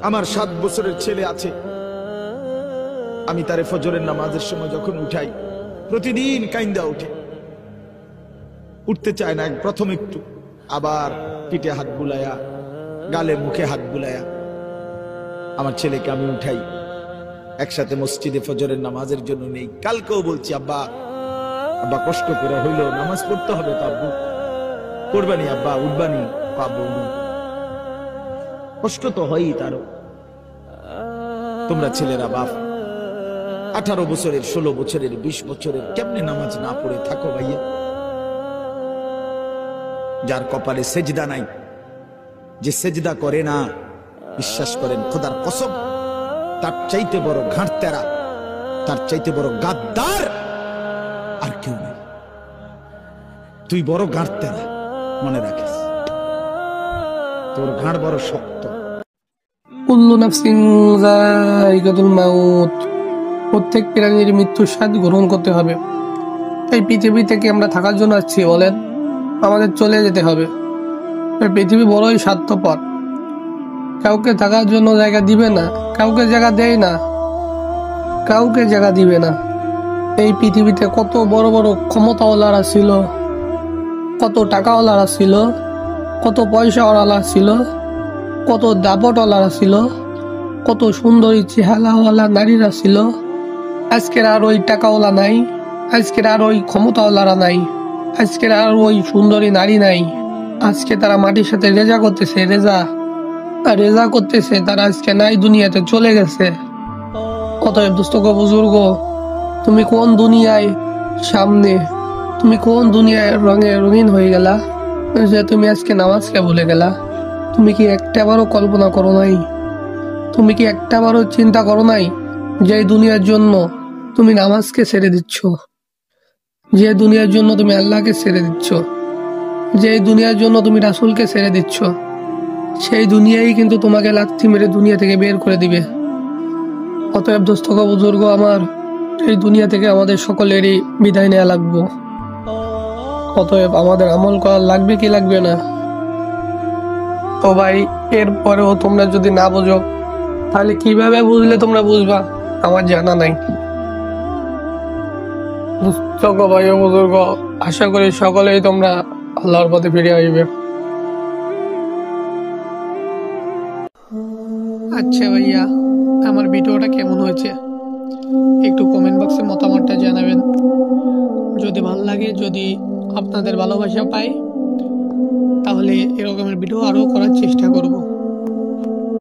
আমার 7 বছরের ছেলে আছে, আমি তারে ফজরের নামাজের সময় যখন উঠাই প্রতিদিন কাইন্দা উঠে, উঠতে চায় না। প্রথম একটু, আবার পিঠে হাত বুলায়া, গালে মুখে হাত বুলায়া আমার ছেলেকে আমি উঠাই, একসাথে মসজিদে ফজরের নামাজের জন্য নেই। কালকেও বলছি, আব্বা আব্বা কষ্ট করে হইলো নামাজ পড়তে হবে তো, আব্বু পড়বানি, আব্বা উঠবানি, আব্বু কষ্ট তো হয়ই তারও। তোমরা ছেলেরা বাপ 18 বছরের, 16 বছরের, 20 বছরের কেমনে নামাজ না পড়ে থাকো ভাইয়া? যার কপালে সেজদা নাই, যে সেজদা করে না, বিশ্বাস করেন খোদার কসম, তার চাইতে বড় ঘাটতেরা, তার চাইতে বড় গাদ্দার আর কেউ নেই। তুই বড় ঘাটতেরা, মনে রাখিস, তোর ঘাড় বড় শক্ত। কুল্লু নাফসিন যায়িকাতুল মাউত, প্রত্যেক প্রাণীর মৃত্যুর স্বাদ গ্রহণ করতে হবে। এই পৃথিবী থেকে আমরা থাকার জন্য আসছি বলেন, আমাদের চলে যেতে হবে। এই পৃথিবী বড়ই স্বার্থপর, কাউকে থাকার জন্য জায়গা দিবে না, কাউকে জায়গা দেয় না, কাউকে জায়গা দিবে না। এই পৃথিবীতে কত বড় বড় ক্ষমতাওয়ালারা ছিল, কত টাকাওয়ালারা ছিল, কত পয়সাওয়ালা ছিল, কত দাপটওয়ালারা ছিল, কত সুন্দরী চেহারাওয়ালা নারীরা ছিল। আজকের আর ওই টাকাওয়ালা নাই, আজকের আর ওই ক্ষমতাওয়ালারা নাই, আজকের আর ওই সুন্দরী নারী নাই। আজকে তারা মাটির সাথে রেজা করতেছে, রেজা করতেছে, তারা আজকে নাই, দুনিয়াতে চলে গেছে। অতএব দোস্ত গো, বুজুর্গ, তুমি কোন দুনিয়ায় সামনে, তুমি কোন দুনিয়ায় রঙে রঙিন হয়ে গেলা যে তুমি আজকে নামাজকে ভুলে গেলা? তুমি কি একটাবারও কল্পনা করো নাই? তুমি কি একটাবারও চিন্তা করো নাই যে দুনিয়ার জন্য তুমি নামাজকে ছেড়ে দিচ্ছ, যে দুনিয়ার জন্য তুমি আল্লাহকে ছেড়ে দিচ্ছ, যে দুনিয়ার জন্য তুমি রাসূলকে ছেড়ে দিচ্ছ, সেই দুনিয়াই কিন্তু তোমাকে লাথি মেরে দুনিয়া থেকে বের করে দিবে। অতএব দোস্ত গো, বুজুর্গ আমার, এই দুনিয়া থেকে আমাদের সকলেরই বিদায় নেওয়া লাগবে। অতএব আমাদের আমল করা লাগবে কি লাগবে না? তো ভাই, এরপরেও তোমরা যদি না বুঝো, তাহলে কিভাবে বুঝলে তোমরা বুঝবা আমার জানা নাই। ভাই ও বুজুর্গ, আশা করি সকলেই তোমরা আল্লাহর পথে ফিরে আসবে। আচ্ছা ভাইয়া, আমার ভিডিওটা কেমন হয়েছে একটু কমেন্ট বক্সে মতামতটা জানাবেন। যদি ভালো লাগে, যদি আপনাদের ভালোবাসা পাই, তাহলে এরকমের ভিডিও আরো করার চেষ্টা করব।